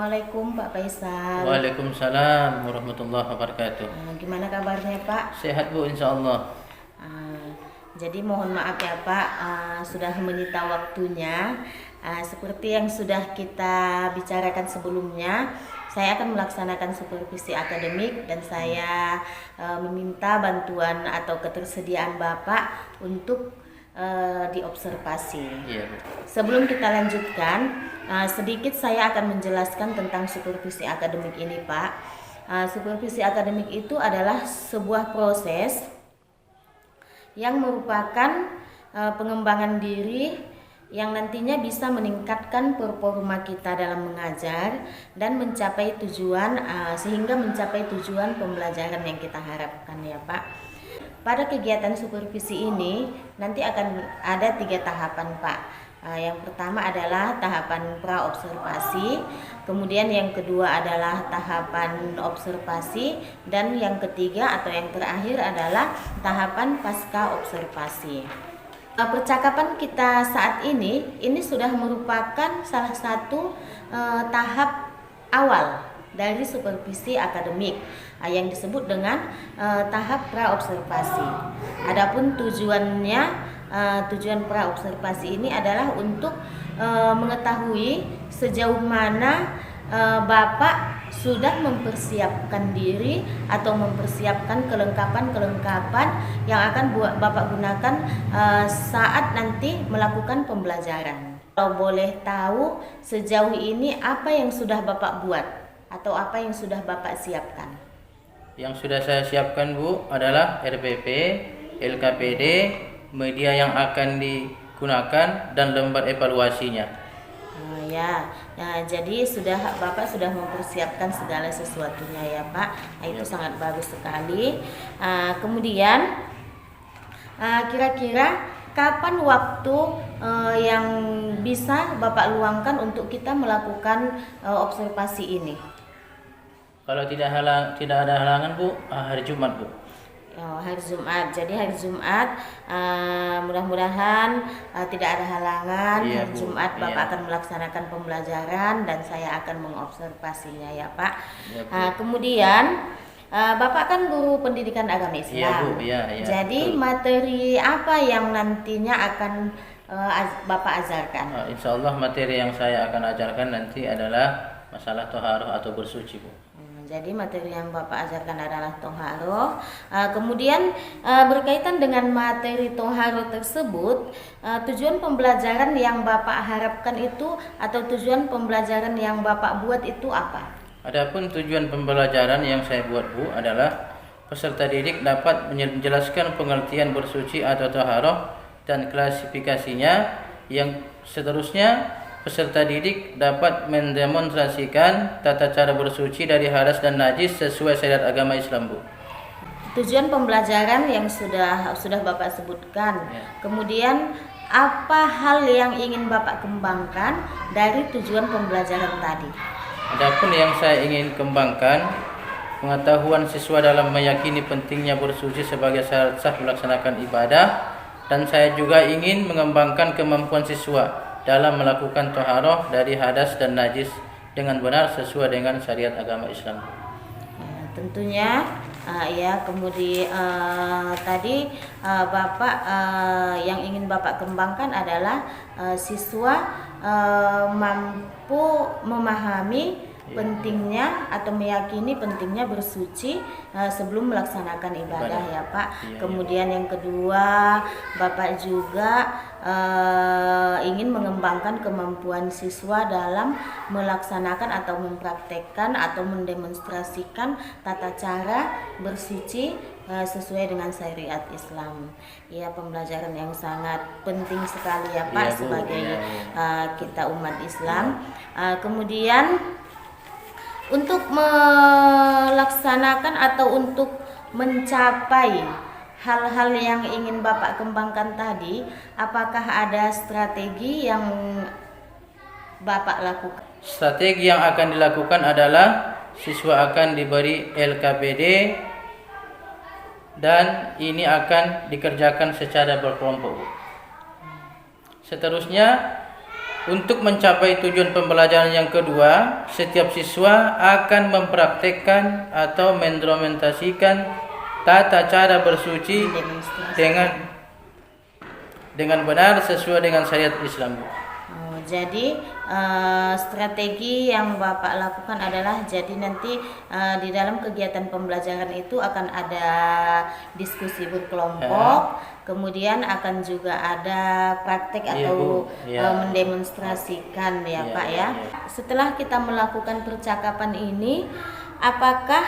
Assalamualaikum Pak Faisal. Waalaikumsalam warahmatullahi wabarakatuh. Gimana kabarnya Pak? Sehat Bu, insya Allah. Jadi mohon maaf ya Pak, sudah menyita waktunya. Seperti yang sudah kita bicarakan sebelumnya, saya akan melaksanakan supervisi akademik dan saya meminta bantuan atau ketersediaan Bapak untuk diobservasi. Iya Bu. Sebelum kita lanjutkan, sedikit saya akan menjelaskan tentang supervisi akademik ini Pak. Supervisi akademik itu adalah sebuah proses yang merupakan pengembangan diri yang nantinya bisa meningkatkan performa kita dalam mengajar dan mencapai tujuan sehingga mencapai tujuan pembelajaran yang kita harapkan ya Pak. Pada kegiatan supervisi ini nanti akan ada 3 tahapan Pak. Yang pertama adalah tahapan pra-observasi, kemudian yang kedua adalah tahapan observasi, dan yang ketiga atau yang terakhir adalah tahapan pasca observasi. Percakapan kita saat ini sudah merupakan salah satu tahap awal dari supervisi akademik yang disebut dengan tahap pra-observasi. Adapun tujuan pra-observasi ini adalah untuk mengetahui sejauh mana Bapak sudah mempersiapkan diri atau mempersiapkan kelengkapan yang akan Bapak gunakan saat nanti melakukan pembelajaran. Kalau boleh tahu sejauh ini apa yang sudah Bapak buat atau apa yang sudah Bapak siapkan? Yang sudah saya siapkan Bu adalah RPP, LKPD, media yang akan digunakan, dan lembar evaluasinya. Jadi Bapak sudah mempersiapkan segala sesuatunya ya Pak. Itu sangat bagus sekali. Kemudian kira-kira kapan waktu yang bisa Bapak luangkan untuk kita melakukan observasi ini? Kalau tidak ada halangan Bu, hari Jumat Bu. Hari Jumat. Jadi hari Jumat mudah-mudahan tidak ada halangan. Iya, hari Bu. Jumat Bapak Iya. akan melaksanakan pembelajaran dan saya akan mengobservasinya ya Pak. Iya, Bu. Kemudian Bapak kan guru pendidikan agama Islam. Iya Bu, iya. Jadi Betul. materi apa yang nantinya akan Bapak ajarkan? Insya Allah materi yang saya akan ajarkan nanti adalah masalah toharoh atau bersuci Bu. Jadi materi yang Bapak ajarkan adalah toharoh. Kemudian berkaitan dengan materi toharoh tersebut, tujuan pembelajaran yang Bapak harapkan itu atau tujuan pembelajaran yang Bapak buat itu apa? Adapun tujuan pembelajaran yang saya buat Bu adalah peserta didik dapat menjelaskan pengertian bersuci atau taharah dan klasifikasinya. Yang seterusnya, peserta didik dapat mendemonstrasikan tata cara bersuci dari hadas dan najis sesuai syariat agama Islam Bu. Tujuan pembelajaran yang sudah Bapak sebutkan. Ya. Kemudian apa hal yang ingin Bapak kembangkan dari tujuan pembelajaran tadi? Adapun yang saya ingin kembangkan, pengetahuan siswa dalam meyakini pentingnya bersuci sebagai syarat sah melaksanakan ibadah, dan saya juga ingin mengembangkan kemampuan siswa dalam melakukan toharoh dari hadas dan najis dengan benar sesuai dengan syariat agama Islam. Tentunya kemudian tadi Bapak yang ingin Bapak kembangkan adalah siswa mampu memahami pentingnya atau meyakini pentingnya bersuci sebelum melaksanakan ibadah ya Pak. Kemudian yang kedua, Bapak juga ingin mengembangkan kemampuan siswa dalam melaksanakan atau mempraktekkan atau mendemonstrasikan tata cara bersuci sesuai dengan syariat Islam. Ya, pembelajaran yang sangat penting sekali ya Pak sebagai kita umat Islam. Kemudian untuk melaksanakan atau untuk mencapai hal-hal yang ingin Bapak kembangkan tadi, apakah ada strategi yang Bapak lakukan? Strategi yang akan dilakukan adalah siswa akan diberi LKPD dan ini akan dikerjakan secara berkelompok. Seterusnya Untuk mencapai tujuan pembelajaran yang kedua, setiap siswa akan mempraktekkan atau mendokumentasikan tata cara bersuci dengan benar sesuai dengan syariat Islam. Jadi strategi yang Bapak lakukan adalah jadi nanti di dalam kegiatan pembelajaran itu akan ada diskusi berkelompok, kemudian akan juga ada praktek atau mendemonstrasikan ya Pak ya. Setelah kita melakukan percakapan ini, apakah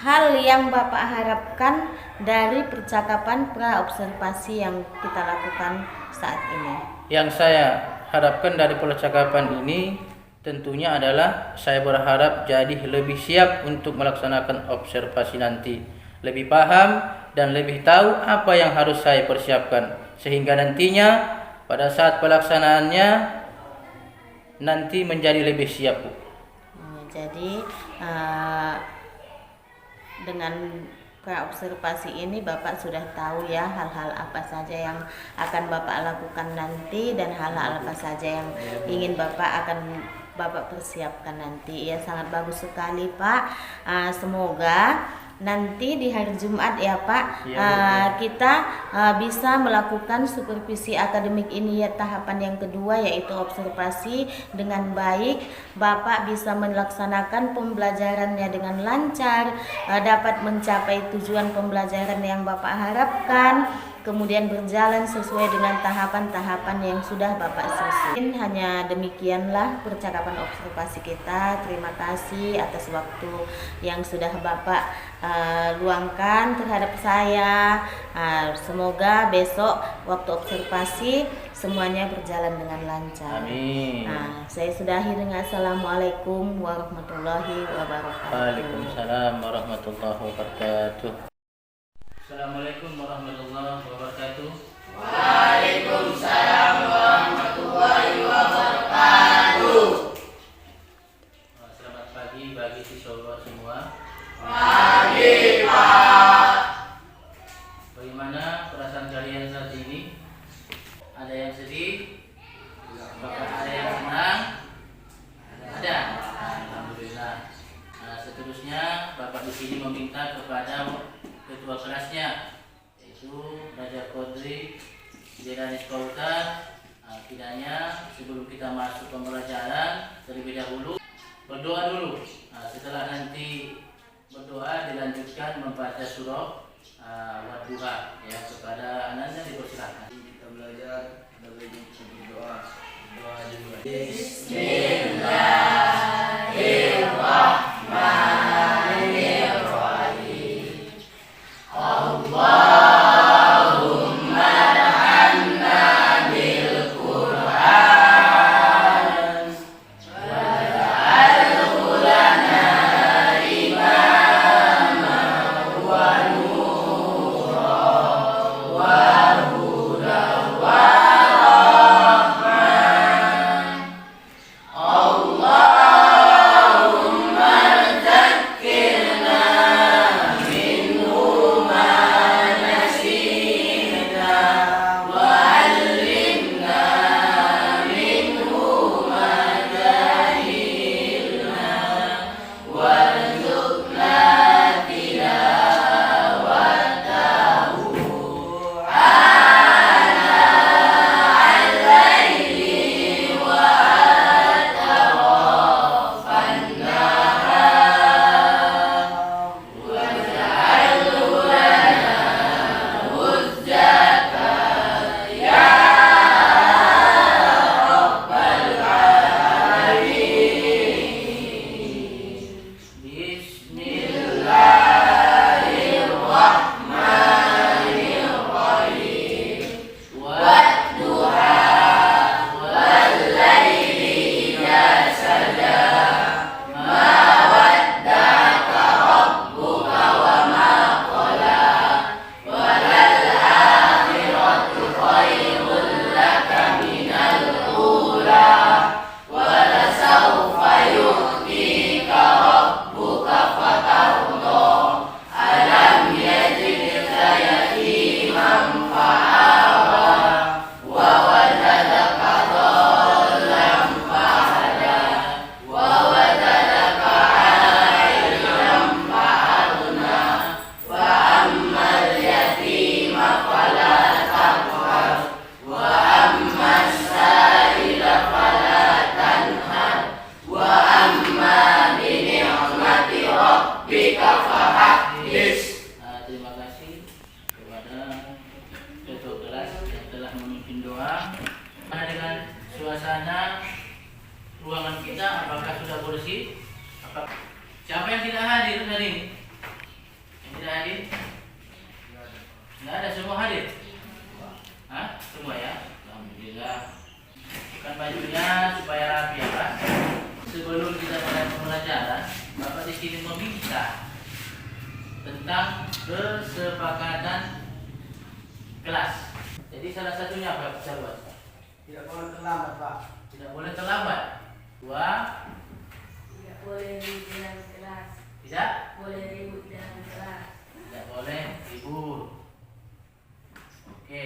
hal yang Bapak harapkan dari percakapan pra-observasi yang kita lakukan saat ini? Yang saya harapkan dari percakapan ini tentunya adalah saya berharap jadi lebih siap untuk melaksanakan observasi nanti, lebih paham dan lebih tahu apa yang harus saya persiapkan, sehingga nantinya pada saat pelaksanaannya nanti menjadi lebih siap, Bu. Jadi dengan praobservasi ini Bapak sudah tahu ya hal-hal apa saja yang akan Bapak lakukan nanti dan hal-hal apa saja yang ingin Bapak persiapkan nanti. Ya, sangat bagus sekali Pak. Semoga nanti di hari Jumat ya Pak kita bisa melakukan supervisi akademik ini ya, tahapan yang kedua yaitu observasi dengan baik. Bapak bisa melaksanakan pembelajarannya dengan lancar, dapat mencapai tujuan pembelajaran yang Bapak harapkan, kemudian berjalan sesuai dengan tahapan-tahapan yang sudah Bapak susun. Hanya demikianlah percakapan observasi kita. Terima kasih atas waktu yang sudah Bapak luangkan terhadap saya. Semoga besok waktu observasi semuanya berjalan dengan lancar. Amin. Saya sudahi dengan Assalamualaikum warahmatullahi wabarakatuh. Waalaikumsalam warahmatullahi wabarakatuh. Assalamualaikum warahmatullahi wabarakatuh. Waalaikumsalam warahmatullahi wabarakatuh. Selamat pagi bagi siswa semua. Pagi Pak. Bagaimana perasaan kalian saat ini? Ada yang sedih? Apakah ada yang senang? Ada. Alhamdulillah. Seterusnya Bapak di sini meminta kepada ketua kelasnya, yaitu Raja Kodri Jeranis Kauta, kiranya sebelum kita masuk pembelajaran terlebih dahulu berdoa dulu. Setelah nanti berdoa dilanjutkan membaca surah Wadduha ya. Kepada anaknya dipersilakan. Kita belajar lebih berdoa. Doa juga. Bismillahirrahmanirrahim. Allahumma arhamna bil Qur'an waj'alhu lana imaman wa nuran wa hudan wa rahman. Terima kasih kepada ketua kelas yang telah memimpin doa. Dengan suasana ruangan kita, apakah sudah bersih? Siapa yang tidak hadir hari ini? Yang tidak hadir? Tidak ada, semua hadir? Hah? Semua ya? Alhamdulillah. Bukan bajunya supaya rapi ya Pak. Sebelum kita mulai pembelajaran, Bapak di sini meminta tentang kesepakatan kelas. Jadi salah satunya apa? Bisa buat? Tidak boleh terlambat, Pak. Tidak boleh terlambat. Dua. Tidak boleh ribut dalam kelas. Tidak. Boleh ribut dalam kelas. Tidak boleh ribut. Oke.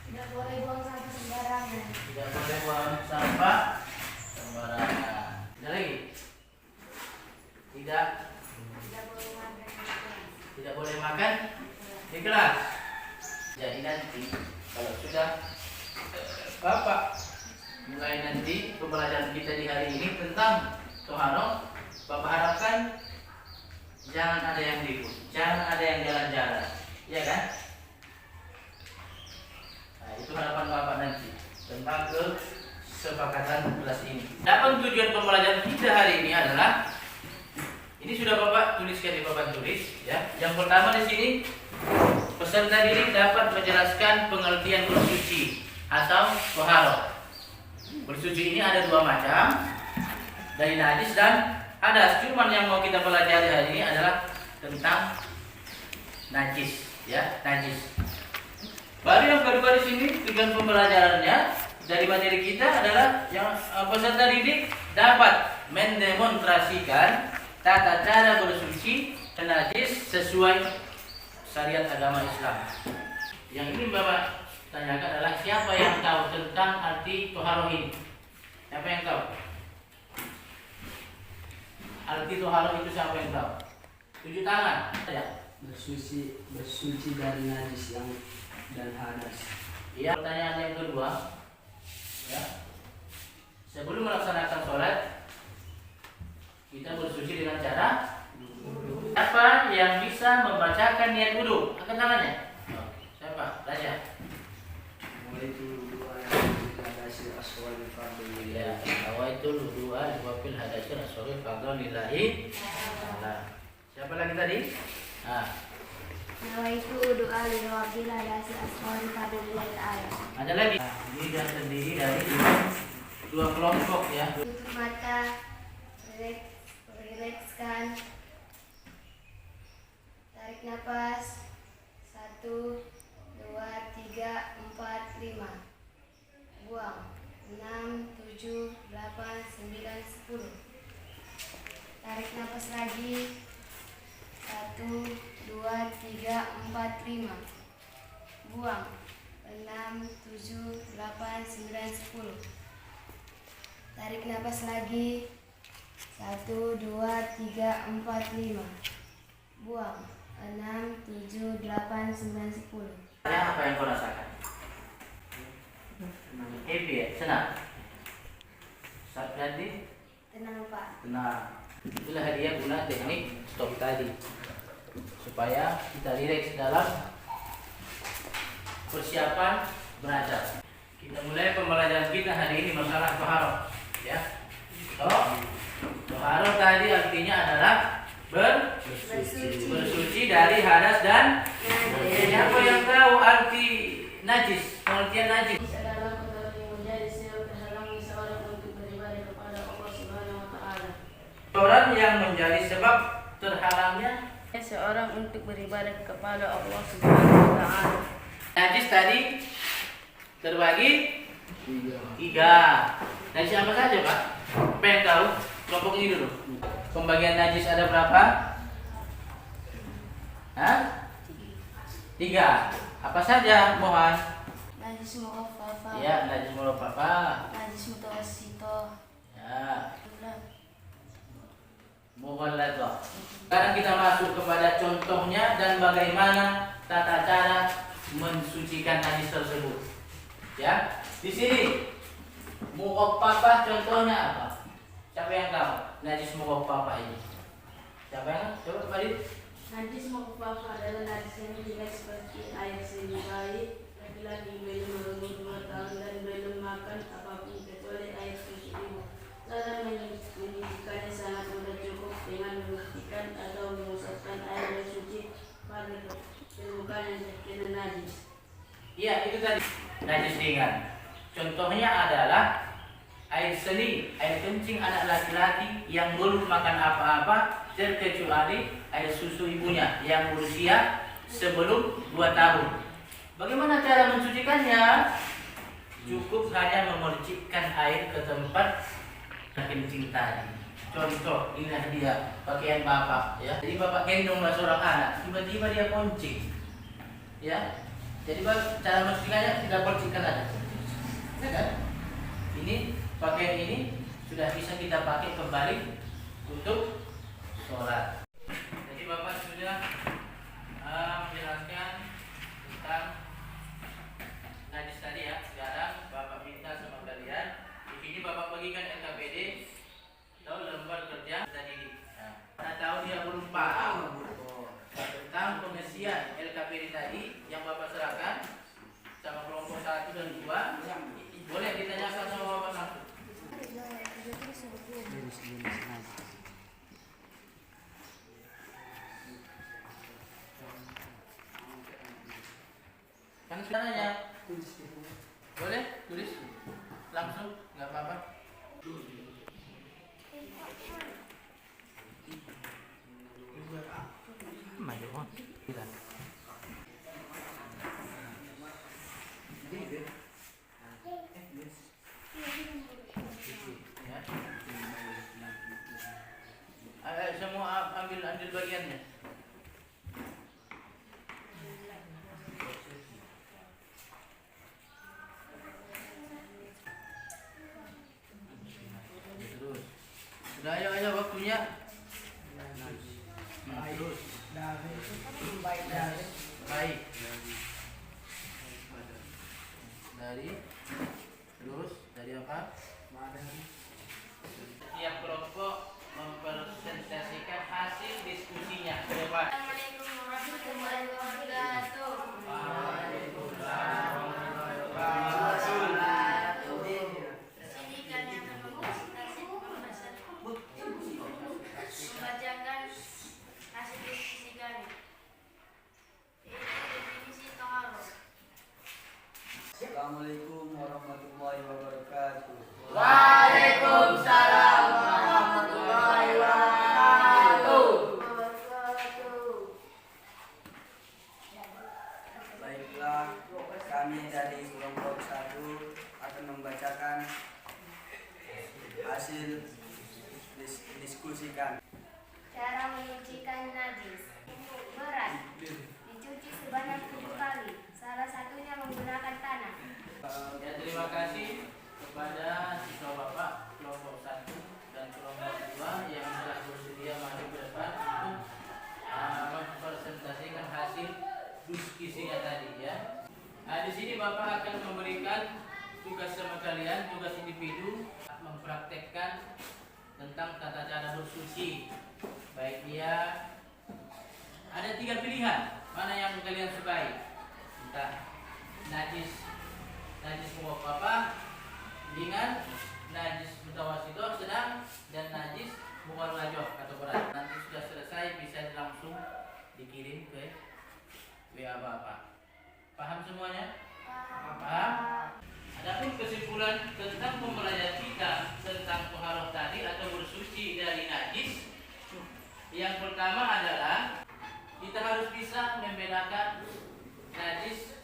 Tidak boleh buang sampah sembarangan. Tidak boleh buang sampah sembarangan. Ada lagi? Tidak. Tidak boleh makan di kelas. Tidak boleh makan di kelas. Jadi nanti kalau sudah Bapak mulai nanti pembelajaran kita di hari ini tentang Toharo, Bapak harapkan jangan ada yang ribut, jangan ada yang jalan-jalan, ya kan? Nah, itu harapan Bapak nanti tentang kesepakatan kelas ini. Dapat tujuan pembelajaran kita hari ini adalah ini sudah Bapak tuliskan di papan tulis, ya. Yang pertama di sini peserta didik dapat menjelaskan pengertian bersuci atau toharo. Bersuci ini ada dua macam, dari najis dan hadas. Cuman yang mau kita pelajari hari ini adalah tentang najis, ya, najis. Baru yang kedua di sini tujuan pembelajarannya dari materi kita adalah yang peserta didik dapat mendemonstrasikan tata cara bersuci dan najis sesuai syariat agama Islam. Yang ini Bapak tanyakan adalah siapa yang tahu tentang arti toharo ini? Siapa yang tahu? Arti toharo itu siapa yang tahu? Tunjuk tangan. Ya. Bersuci dari najis yang dan hadas. Iya. Pertanyaan yang kedua, ya. Sebelum melaksanakan sholat, kita bersuci dengan cara siapa yang bisa membacakan niat wudu? Angkat tangannya. Siapa? Raja. Ya, awaitul wudu'a wa fil hadatsir as-sahih fadlillahi ta'ala. Siapa lagi tadi? Ah, Nawaitu doa lil wabil hadasi asqali fadlillahi ta'ala. ada lagi. Ini sudah terdiri dari dua kelompok ya. Tutup mata, rilekskan, tarik nafas. 1, 2, 3, 4, 5. Buang. 6, 7, 8, 9, 10. Tarik nafas lagi. 1, 2, 3, 4, 5. Buang. 6, 7, 8, 9, 10. Tarik nafas lagi. 1, 2, 3, 4, 5. Buang. 6, 7, 8, 9, 10. Apa yang kau rasakan? Happy ya? Senang? Berarti Tenang Pak. tenang. Itulah hadiah guna teknik stop tadi, supaya kita rileks dalam persiapan belajar. Kita mulai pembelajaran kita hari ini masalah toharo, ya. Toharo tadi artinya adalah bersuci dari hadas dan siapa yang tahu arti najis? Pengertian najis Adalah kotoran yang menjadi sebab terhalangi seorang untuk beribadah kepada Allah Subhanahu wa taala. orang yang menjadi sebab terhalangnya. Seorang untuk beribadah kepada Allah Subhanahu wa taala. Najis tadi terbagi tiga. Najis apa saja Pak? Pengen tahu? Kelompok ini dulu. Pembagian najis ada berapa? Hah? 3. Apa saja mohon? Najis mukhaffafa. Ya, najis mukhaffafa. Najis mutawassito. Ya, mughalladhah. Sekarang kita masuk kepada contohnya dan bagaimana tata cara mensucikan najis tersebut. Ya, di sini mukhaffafah contohnya apa? Siapa yang tahu najis mukhaffafah ini? Siapa yang coba balik? Najis mukfaf adalah najis yang jelek seperti air seni bayi, laki-laki belum berumur 2 tahun dan belum makan apapun kecuali air suci ibu. Cara menyucikannya sangat mudah, cukup dengan membuktikan atau mengusapkan air yang suci pada permukaan yang terkena najis. Iya, itu tadi najis ringan. Contohnya adalah air seni, air kencing anak laki-laki yang belum makan apa-apa terkecuali air susu ibunya yang berusia sebelum 2 tahun. Bagaimana cara mensucikannya? Cukup hanya memercikkan air ke tempat kencing tadi. Contoh, inilah dia pakaian bapak, ya. Jadi bapak gendonglah seorang anak, tiba-tiba dia poncing, ya. Jadi cara mensucikannya tidak percikan aja, ya kan? Ini pakaian ini sudah bisa kita pakai kembali untuk sholat. Jadi bapak sudah menjelaskan tentang najis tadi ya. Sekarang bapak minta sama kalian, di sini bapak bagikan LKPD atau lembar kerja tadi. Nah, tahu dia belum paham tentang pengisian LKPD tadi yang bapak serahkan sama kelompok 1 dan 2, boleh ditanyakan sama bapak langsung. Kan sudah nanya, boleh tulis langsung, nggak apa-apa. Maju, kita. Ayo semua ambil bagiannya. Terus. Sudah ayo waktunya. Terus. Baik. Dari apa? Setiap kelompok mempresentasikan hasil diskusinya. Coba. Assalamualaikum warahmatullahi wabarakatuh. Waalaikumsalam. Sini kami akan mempresentasi pembahasan membacakan hasil diskusi kami. Yaitu definisi taharah. Assalamualaikum warahmatullahi wabarakatuh. Waalaikumsalam warahmatullahi wabarakatuh. Baiklah, kami dari kelompok 1 akan membacakan hasil diskusikan. Cara menyucikan najis. Berat. Dicuci sebanyak 7 kali. Salah satunya menggunakan tanah. Ya, terima kasih kepada siswa bapak kelompok 1 dan kelompok 2 yang telah bersedia maju ke depan untuk mempresentasikan hasil diskusinya tadi ya. Nah, di sini bapak akan memberikan tugas sama kalian, tugas individu mempraktekkan tentang tata cara bersuci. Baik dia ada 3 pilihan, mana yang kalian sukai? Entah najis muwafafah, ringan, najis mutawasito, sedang, dan najis mughallazoh atau berat. Nanti sudah selesai bisa langsung dikirim ke WA Bapak. Paham semuanya? Paham? Adapun kesimpulan tentang pembelajaran kita tentang taharah tadi atau bersuci dari najis, yang pertama adalah kita harus bisa membedakan najis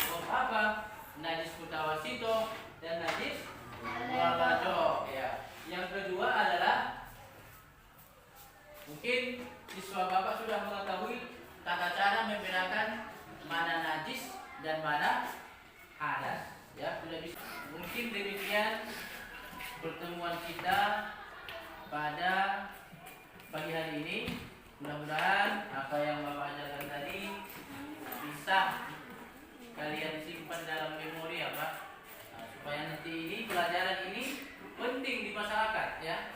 muwafafah, najis mutawasito, dan najis mughallazoh ya. Yang kedua adalah mungkin siswa bapak sudah mengetahui tata cara membedakan mana najis dan mana hadas ya, sudah bisa. Mungkin demikian pertemuan kita pada pagi hari ini. Mudah-mudahan apa yang bapak ajarkan tadi bisa kalian simpan dalam memori ya Pak, supaya nanti ini pelajaran ini penting di masyarakat ya,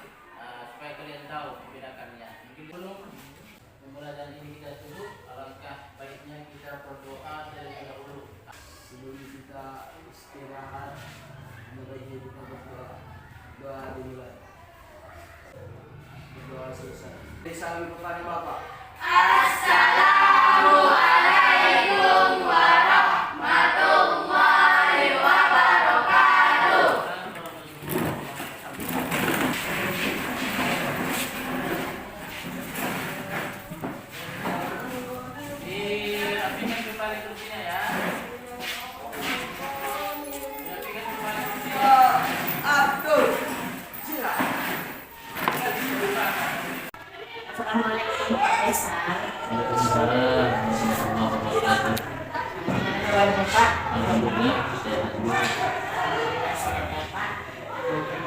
supaya kalian tahu membedakannya. Pembelajaran ini kita tutup, alangkah baiknya kita berdoa terlebih dahulu. Sebelum kita istirahat, baiknya kita berdoa. Doa dimulai. Berdoa selesai. Salam kepada Bapak. Assalamualaikum warahmatullahi wabarakatuh. Dirapikan kembali kursinya ya. Dirapikan kembali kursinya. Abdul. Silakan. Assalamualaikum Pak Faisal. Kawan Bapak, ini Pak.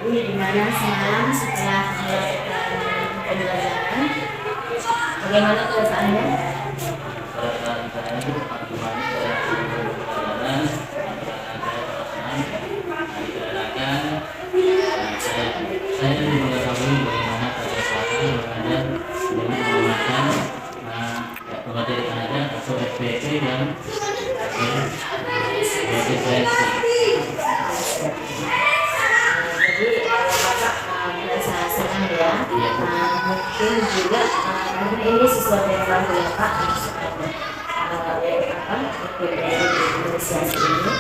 Ini di mana semalam setelah melakukan pembelajaran, bagaimana perasaannya? Perasaan saya itu bagaimana saya pembelajaran, saya mengetahui bagaimana pada suatu mengajar dengan menggunakan materi pengajar atau FPP dan jadi Jadi Bapak merasa senang ya. Mungkin juga karena ini sesuatu yang baru ya Pak, ikut dari inisiasi ini.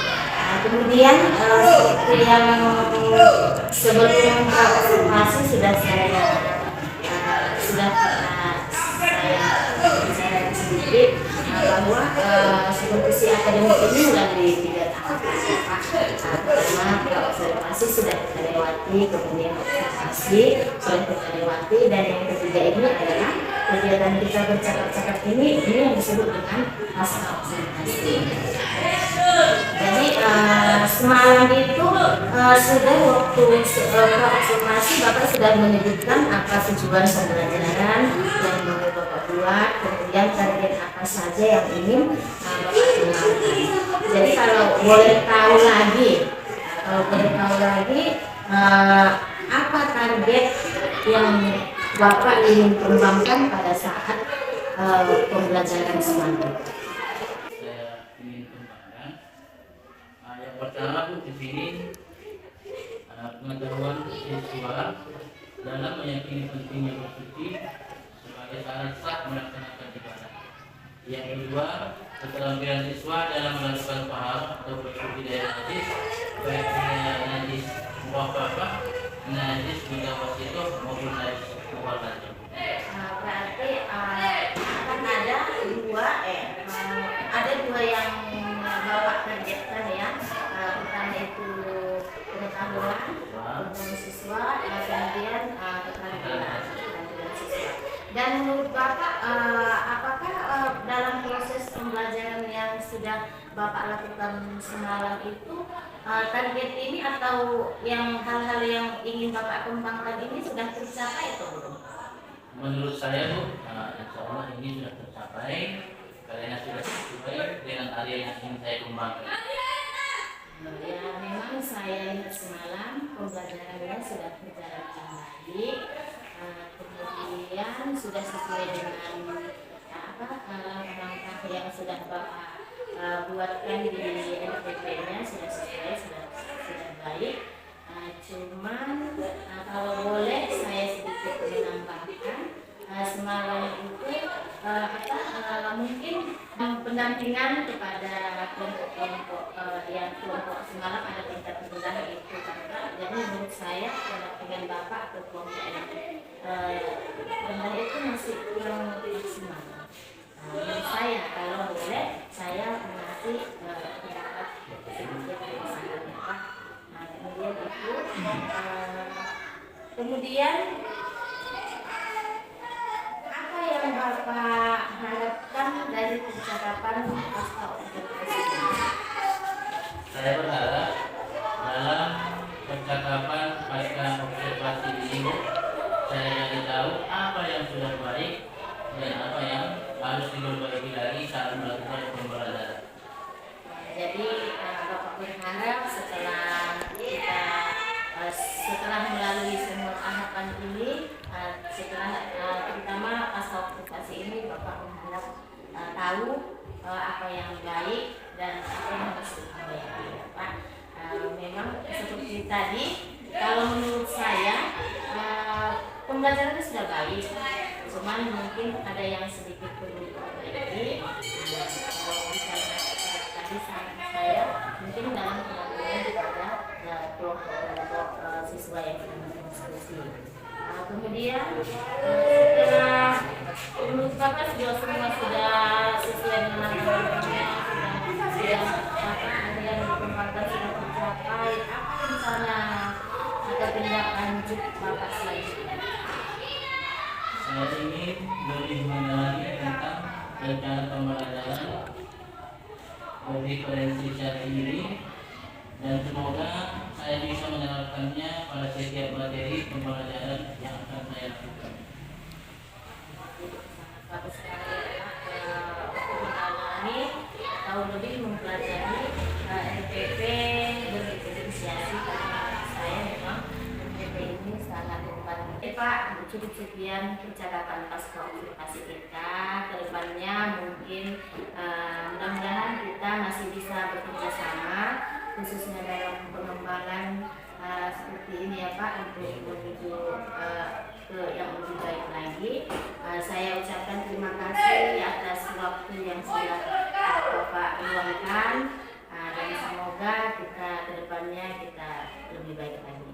Kemudian seperti yang sebelum observasi sudah saya bicara sedikit bahwa supervisi akademik ini melalui 3 tahap Pak. Pertama observasi sudah kita lewati, kemudian observasi sudah kita lewati, dan yang ketiga ini adalah kegiatan kita bercakap-cakap ini yang disebut dengan masa observasi. Jadi semalam itu sudah waktu observasi Bapak sudah menyebutkan apa tujuan pembelajaran yang mau Bapak buat, kemudian target apa saja yang ingin Bapak kembangkan. Jadi kalau boleh tahu lagi, apa target yang Bapak ingin kembangkan pada saat pembelajaran semalam? saya ingin kembangkan. Yang pertama di sini pengetahuan siswa dalam meyakini pentingnya bersuci sebagai syarat sah melaksanakan ibadah. Yang kedua, keterampilan siswa dalam melakukan taharah atau bersuci dari najis, baik najis muwafaqah, najis mutawasithah maupun najis muwalajah. Berarti akan ada dua yang Bapak targetkan ya. Pertama itu pengetahuan tentang siswa, kemudian keterampilan siswa. Dan menurut Bapak, apakah dalam proses pembelajaran yang sudah Bapak lakukan semalam itu target ini atau yang hal-hal yang ingin Bapak kembangkan ini sudah tercapai atau belum? Menurut saya Bu, insya Allah ini sudah tercapai karena sudah sesuai dengan area yang ingin saya kembangkan. Ya, memang saya lihat semalam pembelajarannya sudah berjalan dengan baik, kemudian sudah sesuai dengan langkah yang sudah Bapak buatkan di LPP-nya, sudah sesuai, sudah baik. Cuman kalau boleh saya sedikit menambahkan, semalam itu mungkin pendampingan kepada kelompok semalam ada tingkat rendah itu Bapak. Jadi menurut saya pendampingan Bapak ke kelompok yang rendah itu masih kurang maksimal. Menurut saya kalau boleh saya mengasih pendapat sedikit dari sana Pak. Kemudian apa yang Bapak harapkan dari percakapan pasca observasi? Saya berharap dalam percakapan pasca observasi ini saya jadi tahu apa yang sudah baik dan apa yang harus diperbaiki lagi saat melakukan pembelajaran. Jadi Bapak berharap setelah melalui semua tahapan ini, terutama ini Bapak benar-benar tahu apa yang baik dan apa yang harus diperbaiki ya Pak. Memang seperti tadi, kalau menurut saya pembelajarannya sudah baik, cuman mungkin ada yang sedikit perlu diperbaiki. Kalau misalnya tadi saran saya mungkin dalam pengambilan kepada kelompok siswa yang sedang berdiskusi. Kemudian setelah menurut Bapak semua sudah sesuai dengan harapannya, sudah ada yang dikembangkan sudah tercapai, apa rencana atau tindak lanjut Bapak selanjutnya? Saya ingin lebih mendalami tentang rencana pembelajaran, lebih diferensiasi ini, dan semoga saya bisa menerapkannya pada setiap materi pembelajaran yang akan saya lakukan. Bagus sekali ya Pak, untuk mendalami atau lebih mempelajari NPP berdiferensiasi, karena saya memang NPP ini sangat membantu. Pak, cukup sekian percakapan pasca observasi kita. Kedepannya mungkin mudah-mudahan kita masih bisa bekerja sama, khususnya dalam pengembangan seperti ini ya Pak, untuk menuju ke yang lebih baik lagi. Saya ucapkan terima kasih atas waktu yang sudah Bapak luangkan, dan semoga kita kedepannya kita lebih baik lagi.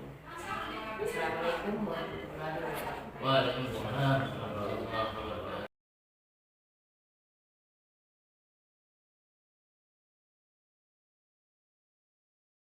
Assalamualaikum warahmatullahi wabarakatuh. Waalaikumsalam.